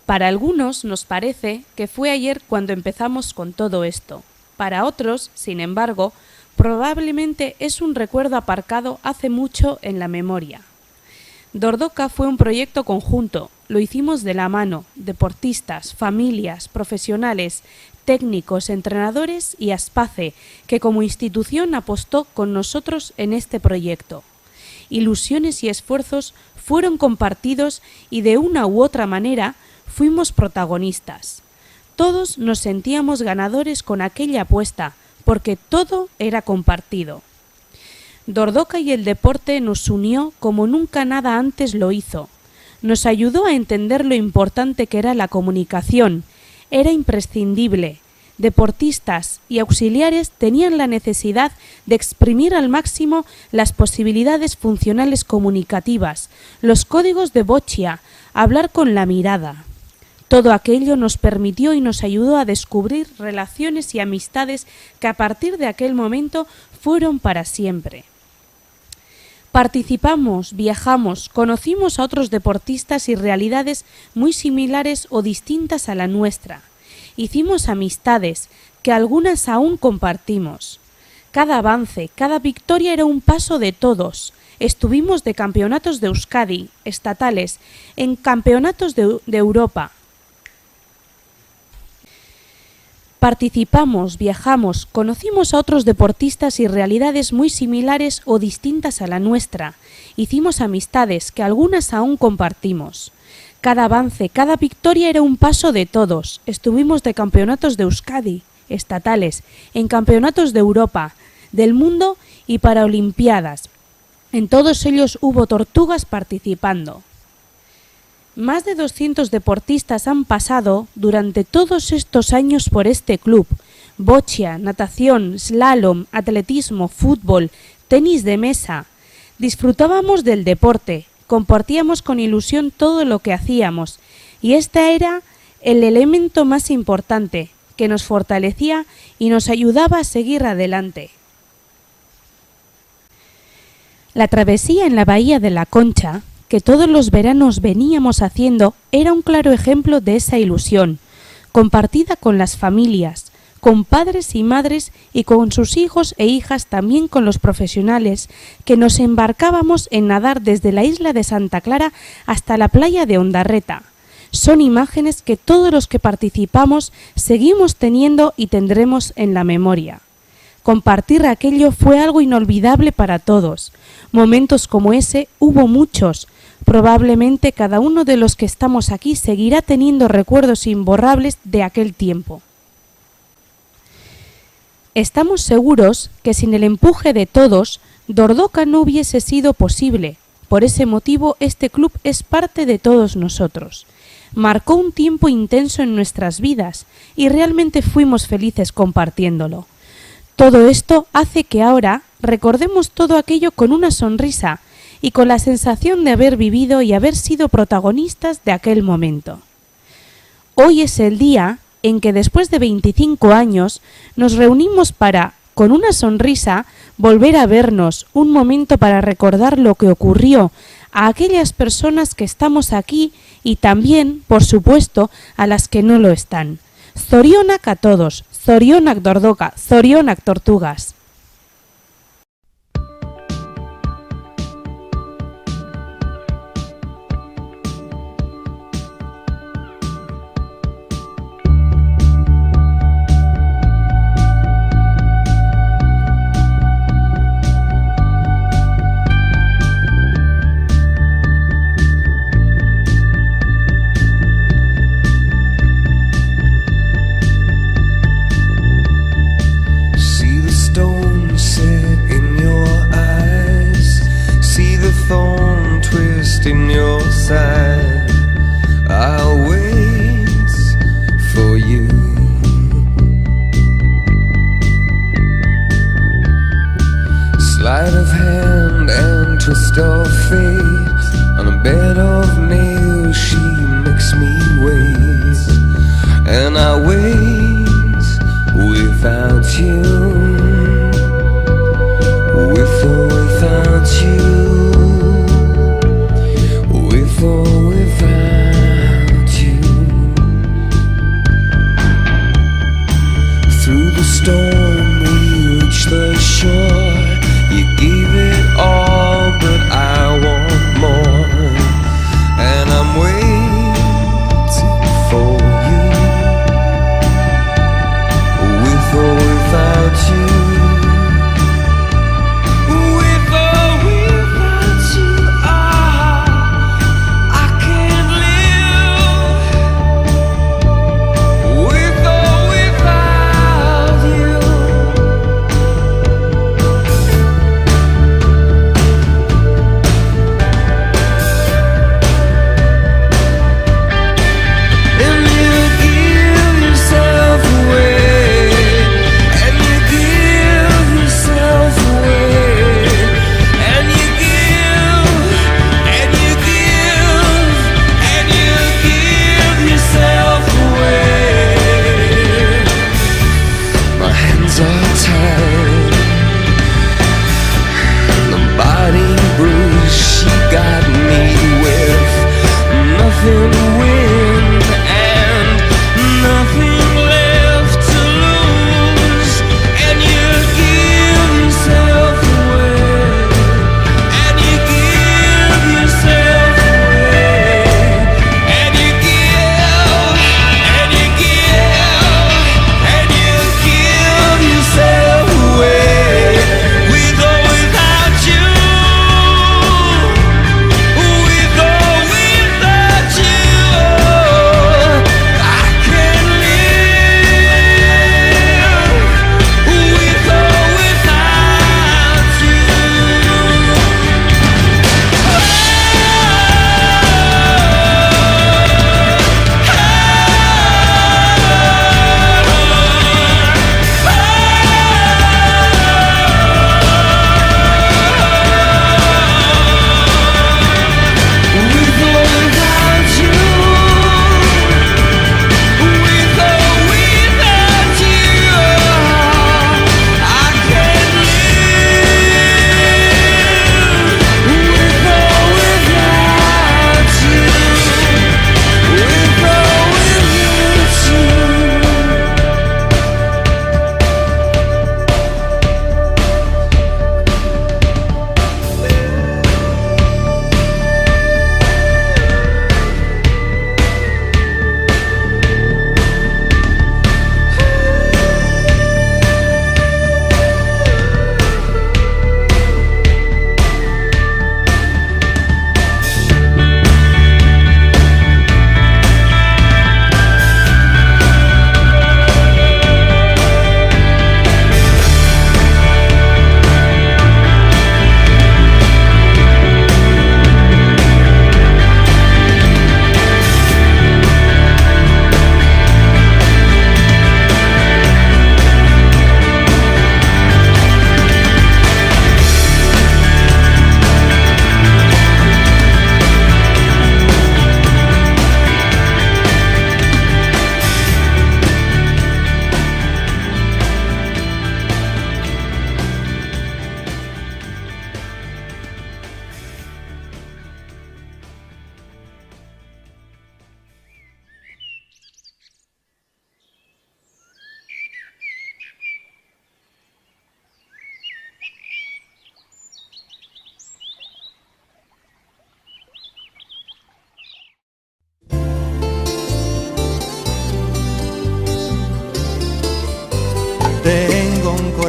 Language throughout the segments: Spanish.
Para algunos nos parece que fue ayer cuando empezamos con todo esto. Para otros, sin embargo, probablemente es un recuerdo aparcado hace mucho en la memoria. Dordoka fue un proyecto conjunto, lo hicimos de la mano, deportistas, familias, profesionales, técnicos, entrenadores y Aspace, que como institución apostó con nosotros en este proyecto. Ilusiones y esfuerzos fueron compartidos y de una u otra manera fuimos protagonistas. Todos nos sentíamos ganadores con aquella apuesta, porque todo era compartido. Dordoka y el deporte nos unió como nunca nada antes lo hizo. Nos ayudó a entender lo importante que era la comunicación. Era imprescindible. Deportistas y auxiliares tenían la necesidad de exprimir al máximo las posibilidades funcionales comunicativas, los códigos de Boccia, hablar con la mirada. Todo aquello nos permitió y nos ayudó a descubrir relaciones y amistades que a partir de aquel momento fueron para siempre. Participamos, viajamos, conocimos a otros deportistas y realidades muy similares o distintas a la nuestra. Hicimos amistades, que algunas aún compartimos. Cada avance, cada victoria era un paso de todos. Estuvimos de campeonatos de Euskadi, estatales, en campeonatos de Europa. Participamos, viajamos, conocimos a otros deportistas y realidades muy similares o distintas a la nuestra. Hicimos amistades, que algunas aún compartimos. Cada avance, cada victoria era un paso de todos. Estuvimos de campeonatos de Euskadi, estatales, en campeonatos de Europa, del mundo y para Olimpiadas. En todos ellos hubo tortugas participando. Más de 200 deportistas han pasado durante todos estos años por este club. Boccia, natación, slalom, atletismo, fútbol, tenis de mesa. Disfrutábamos del deporte, compartíamos con ilusión todo lo que hacíamos y este era el elemento más importante que nos fortalecía y nos ayudaba a seguir adelante. La travesía en la bahía de la Concha, que todos los veranos veníamos haciendo, era un claro ejemplo de esa ilusión, compartida con las familias, con padres y madres y con sus hijos e hijas, también con los profesionales, que nos embarcábamos en nadar desde la isla de Santa Clara hasta la playa de Ondarreta. Son imágenes que todos los que participamos seguimos teniendo y tendremos en la memoria. Compartir aquello fue algo inolvidable para todos. Momentos como ese hubo muchos. Probablemente cada uno de los que estamos aquí seguirá teniendo recuerdos imborrables de aquel tiempo. Estamos seguros que sin el empuje de todos, Dordoka no hubiese sido posible. Por ese motivo, este club es parte de todos nosotros. Marcó un tiempo intenso en nuestras vidas y realmente fuimos felices compartiéndolo. Todo esto hace que ahora recordemos todo aquello con una sonrisa y con la sensación de haber vivido y haber sido protagonistas de aquel momento. Hoy es el día en que después de 25 años nos reunimos para, con una sonrisa, volver a vernos, un momento para recordar lo que ocurrió a aquellas personas que estamos aquí y también, por supuesto, a las que no lo están. Zorionak a todos, Zorionak Dordoka, Zorionak Tortugas. In your side, I'll wait for you. Sleight of hand and twist of fate, on a bed of nails she makes me wait, and I wait without you, with or without you. With or without you.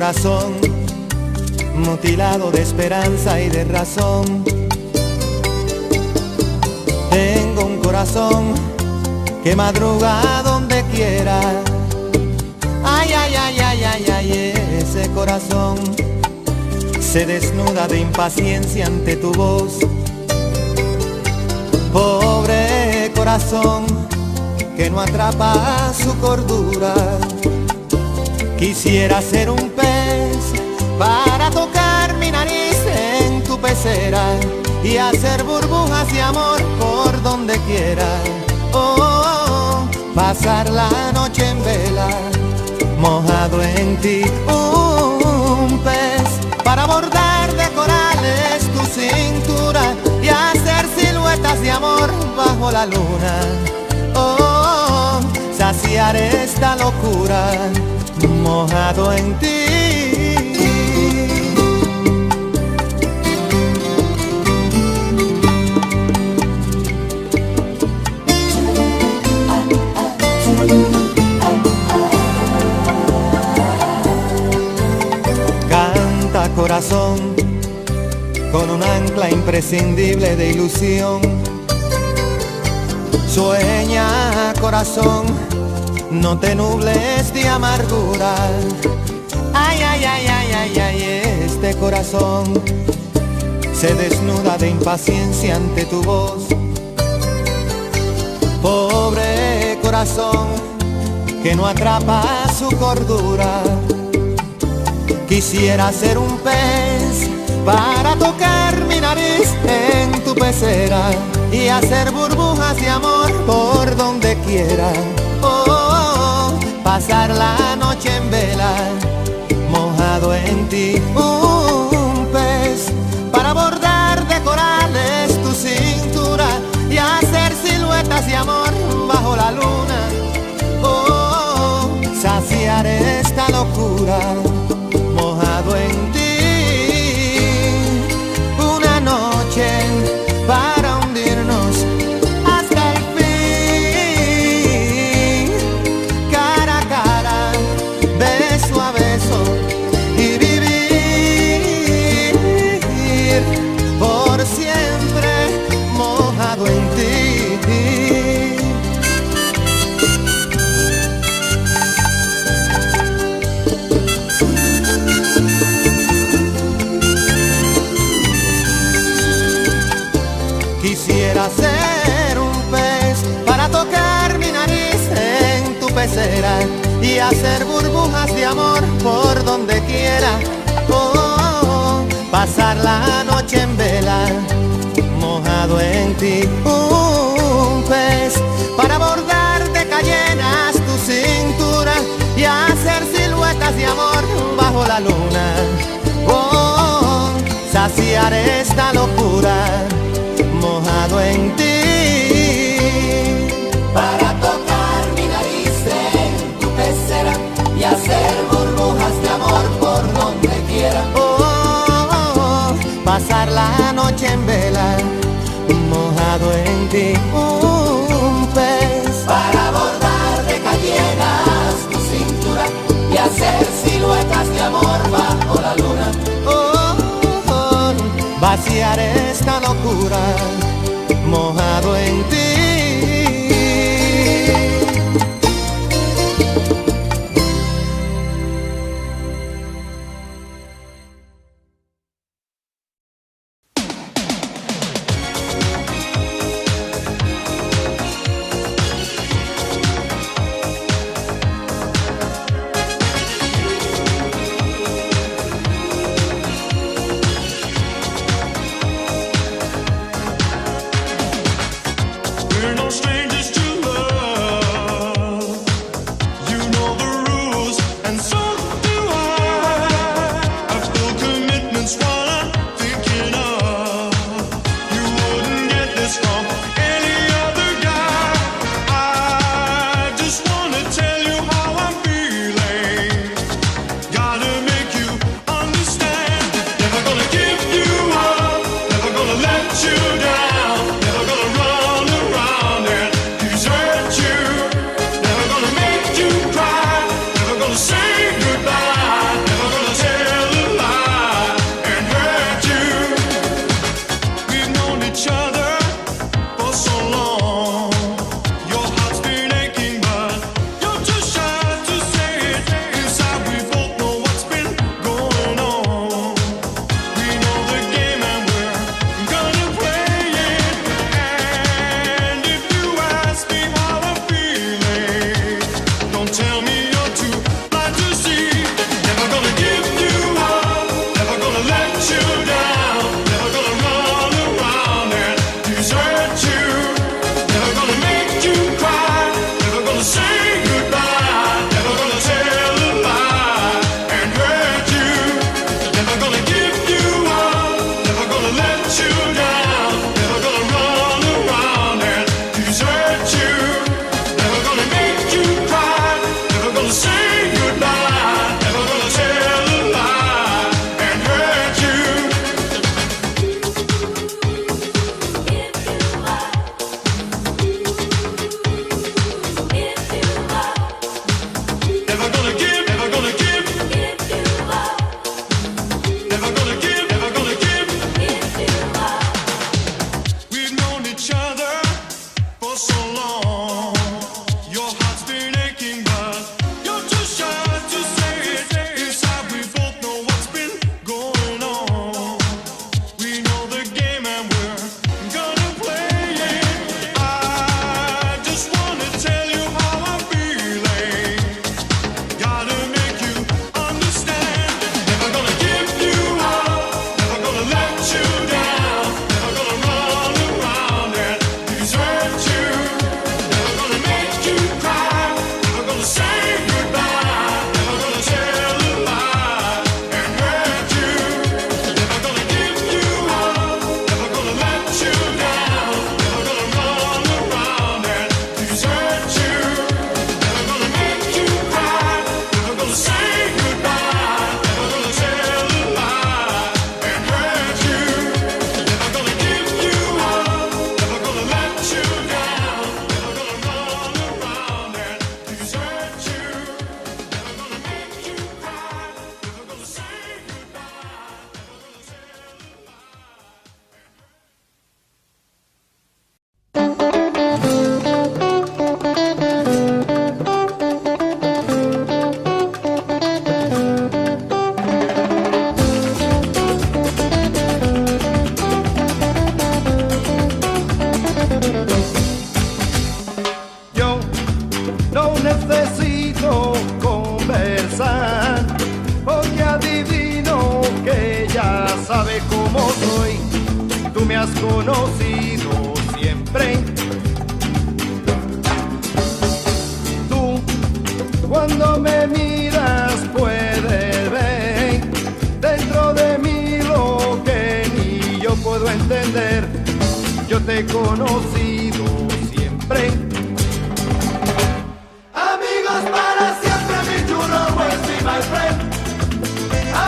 corazón, mutilado de esperanza y de razón. Tengo un corazón que madruga donde quiera. Ay, ay, ay, ay, ay, ay, ese corazón se desnuda de impaciencia ante tu voz. Pobre corazón que no atrapa su cordura. Quisiera ser un pez para tocar mi nariz en tu pecera y hacer burbujas de amor por donde quiera. Oh, oh, oh, pasar la noche en vela, mojado en ti. Un pez para bordar de corales tu cintura y hacer siluetas de amor bajo la luna. Oh, oh, saciar esta locura, mojado en ti. Canta corazón con un ancla imprescindible de ilusión. Sueña corazón, no te nubles de amargura. Ay, ay, ay, ay, ay, ay, este corazón se desnuda de impaciencia ante tu voz. Pobre corazón que no atrapa su cordura. Quisiera ser un pez para tocar mi nariz en tu pecera y hacer burbujas de amor por donde quiera. Oh, oh, oh, pasar la noche en vela, mojado en ti. Un pez para bordar de corales tu cintura y hacer siluetas de amor bajo la luna. Oh, oh, oh, saciar esta locura, mojado en ti. Una noche para hundirnos hasta el fin, cara a cara, beso a beso, y vivir por siempre mojado en ti. Quisiera ser un pez para tocar mi nariz en tu pecera y hacer burbujas de amor por donde quiera. Oh, oh, oh, pasar la noche en vela, mojado en ti. Un pez para bordar de cayenas tu cintura y hacer siluetas de amor bajo la luna. Oh, oh, oh, saciar esta locura, mojado en ti. Para tocar mi nariz en tu pecera y hacer burbujas de amor por donde quiera. Oh, oh, oh, oh, pasar la noche en vela, mojado en ti. Un pez para bordar de cayenas tu cintura y hacer siluetas de amor bajo la luna. oh, oh, oh, vaciar esta locura, mojado en ti. tú me has conocido siempre. Tú, cuando me miras, puedes ver dentro de mí lo que ni yo puedo entender. Yo te he conocido siempre. Amigos para siempre, mi you'll always be my friend.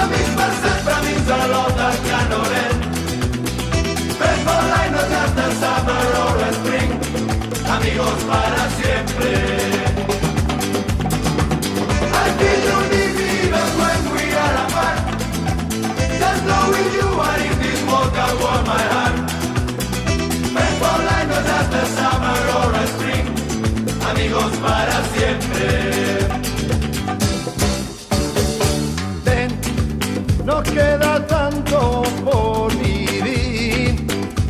Amics per sempre, amics a l'Ota Canoret. Friends for life, no just in summer or in spring. Amigos para siempre. I feel you need me even when we are apart. Just knowing you are in this world can warm my heart. Friends for life, no just in summer or in spring. Amigos para siempre. Ven, nos queda tanto por vivir,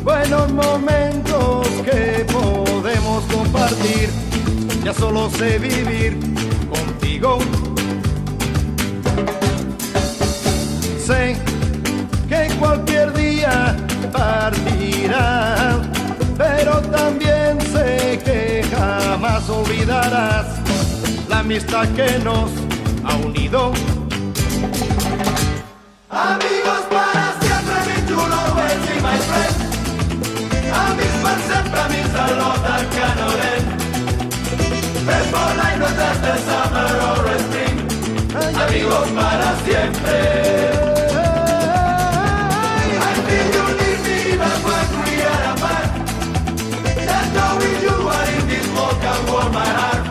buenos momentos que podemos compartir. Ya solo sé vivir contigo. Sé que cualquier día partirás, pero también sé que jamás olvidarás la amistad que nos ha unido. Amigos para siempre, mi you'll always be my friend. Amics per sempre, amics a l'Ota Canoret. Friends for life, no just in summer or in spring. Amigos para siempre. I feel you need me even when we are apart. Just knowing you are in this world can warm my heart.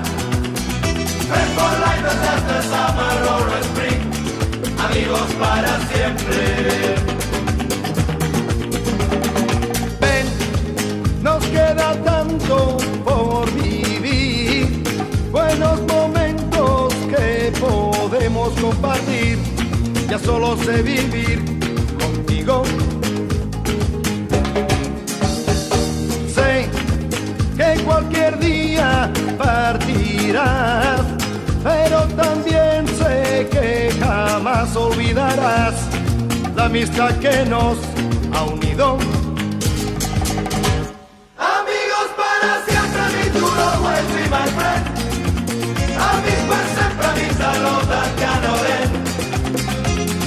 Friends for life, no just in summer or in spring. Amigos para siempre. Ven, nos queda tanto por vivir, buenos momentos que podemos compartir. Ya solo sé vivir contigo. Sé que cualquier día partirás, pero también sé que jamás olvidarás la amistad que nos ha unido. Amigos para siempre, mi you'll always be my friend. Amics per sempre, amics a l'Ota Canoret.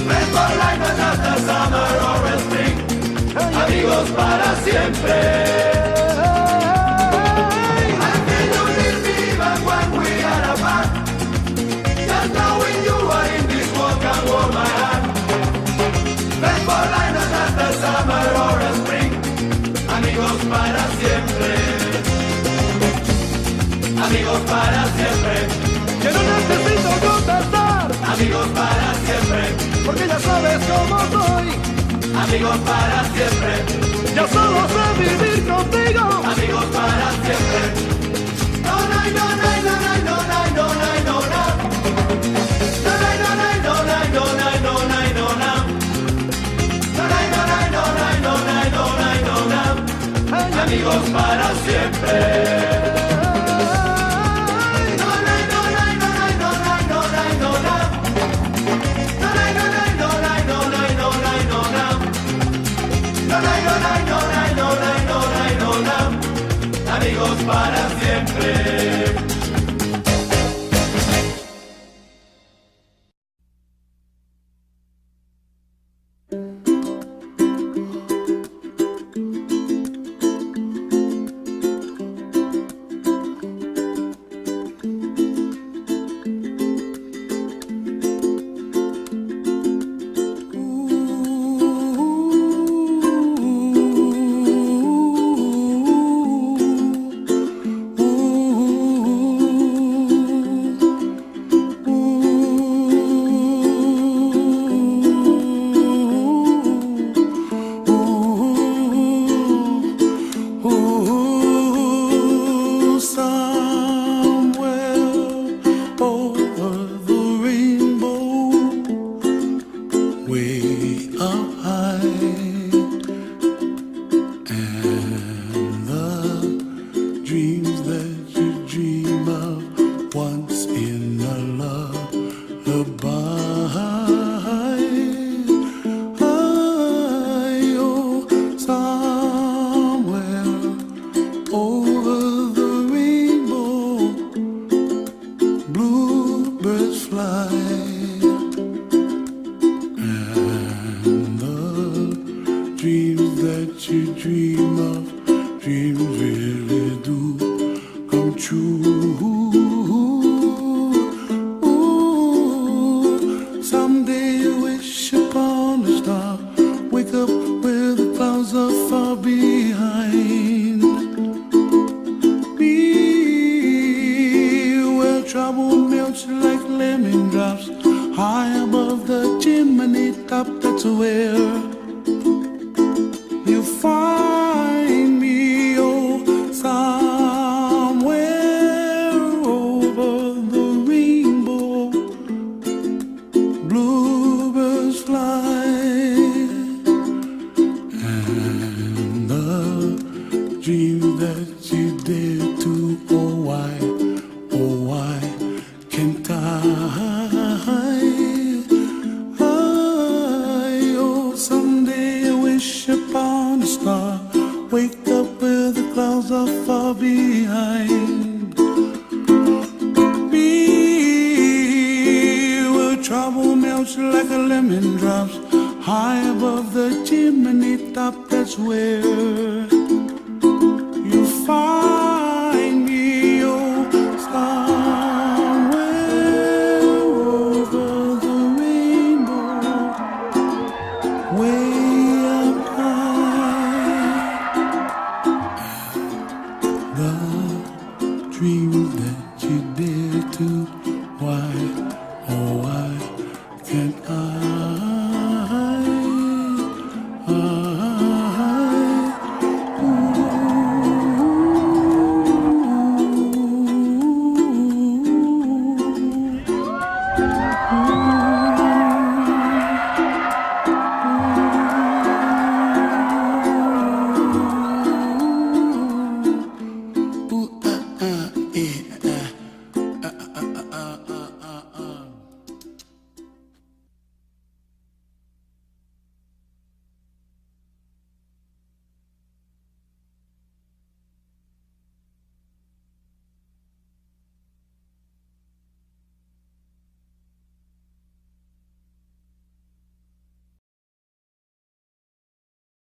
Friends for life, no just in summer or in spring. Amigos para siempre. I feel you need me even when we are apart. Just knowing you are in this world can warm my heart. Friends for life, no just in summer or in spring. Amigos para siempre. Amigos para siempre. Que no necesito contestar, Amigos para siempre. porque ya sabes cómo soy. Amigos para siempre. Ya solo sé vivir contigo. Amigos para siempre. No, no, no, no, no, no, no, no, no, no, no. No, no, no, no, no, no, no, no, no, no, no. No, no, no, no, no, no, no, no, no. Amigos para siempre. Amigos para siempre. Goodbye, oh, that you dream of, dreams really do come true. Ooh, someday you wish upon a star, wake up where the clouds are far behind. Be where trouble melts like lemon drops, high above the chimney top. That's where you find me, oh, somewhere over the rainbow. Bluebirds fly, and the dream that you dare to, oh why can't I? Upon a star, wake up where the clouds are far behind. Be where trouble melts like a lemon drops, high above the chimney top. That's where